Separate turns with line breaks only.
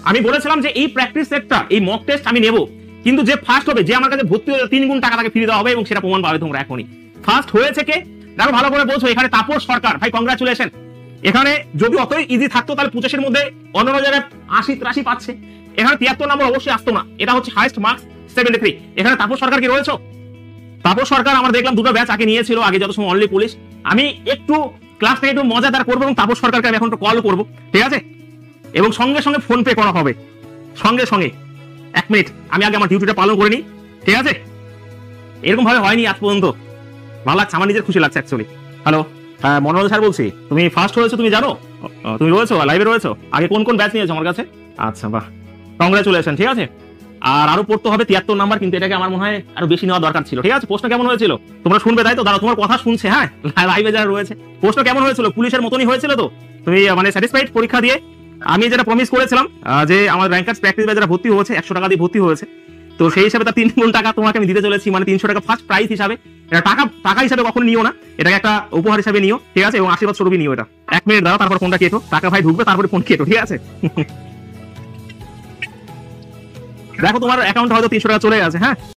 আমি বলেছিলাম যে এই প্র্যাকটিস সেটটা, এই মক টেস্ট আমি নেব, কিন্তু যে ফার্স্ট হবে, যে আমার কাছে ভর্তি হয়ে 3 গুণ টাকা তাকে ফিরে দেওয়া হবে, এবং সেটা প্রমাণ পাবে তোমরা এখনই। ফার্স্ট হয়েছে কে দেখো ভালো করে বলছো, এখানে তাপস সরকার, ভাই কংগ্রাচুলেশন। এখানে যদি অতই ইজি থাকতো তাহলে 25 এর মধ্যে অন্যান্য জায়গায় 80-83 পাচ্ছে, এখানে 73 নম্বর অবশ্যই আসতো না, এটা হচ্ছে হাইয়েস্ট মার্কস 73। এখানে তাপস সরকার কি রয়েছে? তাপস সরকার আমার দেখলাম দুটো ব্যাচ আগে নিয়েছিল, আগে যত সময় অনলি পুলিশ। আমি একটু ক্লাসটাকে একটু মজাদার করবো এবং তাপস সরকারকে আমি এখন একটু কল করবো, ঠিক আছে? এবং সঙ্গে সঙ্গে ফোন পে করা হবে, সঙ্গে সঙ্গে। 1 মিনিট, আমি আগে আমার ডিউটিটা পালন করে নিই, ঠিক আছে? এরকম ভাবে হয়নি আজ পর্যন্ত, ভালো লাগছে, আমার নিজের খুশি লাগছে অ্যাকচুয়ালি। হ্যালো, হ্যাঁ মনোরঞ্জন স্যার বলছি। তুমি ফার্স্ট হয়েছো, তুমি জানো? তুমি রয়েছো লাইভে, রয়েছো? আগে কোন কোন ব্যাচ নিয়েছো আমার কাছে? আচ্ছা, বাহ, কংগ্রাচুলেশন, ঠিক আছে? আর আরো পড়তে হবে 73 নাম্বার, কিন্তু এটাকে আমার মনে হয় আরো বেশি নেওয়া দরকার ছিল, ঠিক আছে? প্রশ্ন কেমন হয়েছিল তোমরা শুনবে, তাই তো? দাঁড়াও, তোমার কথা শুনছে, হ্যাঁ, লাইভে যারা রয়েছে। প্রশ্ন কেমন হয়েছিল? পুলিশের মতনই হয়েছিল তো? তুমি মানে স্যাটিসফাইড পরীক্ষা দিয়ে? আমি যেটা প্রমিস করেছিলাম যে আমার র্যাঙ্কার্স প্র্যাকটিস ব্যাচ যারা ভর্তি হয়েছে 100 টাকা দিয়ে ভর্তি হয়েছে, তো সেই হিসাবে তার 3 গুণ টাকা তোমাকে আমি দিতে চলেছি, মানে 300 টাকা ফার্স্ট প্রাইস হিসাবে। এটা টাকা হিসাবে কখনো নিও না, এটাকে একটা উপহার হিসাবে নিও, ঠিক আছে? এবং আশীর্বাদ স্বরূপই নিও এটা। 1 মিনিট দাঁড়াও, তারপর ফোনটা কেটো, টাকা ভাই ঢুকবে, তারপরে ফোন কেটো, ঠিক আছে? দেখো তোমার অ্যাকাউন্টে হয়তো 300 টাকা চলে গেছে, হ্যাঁ।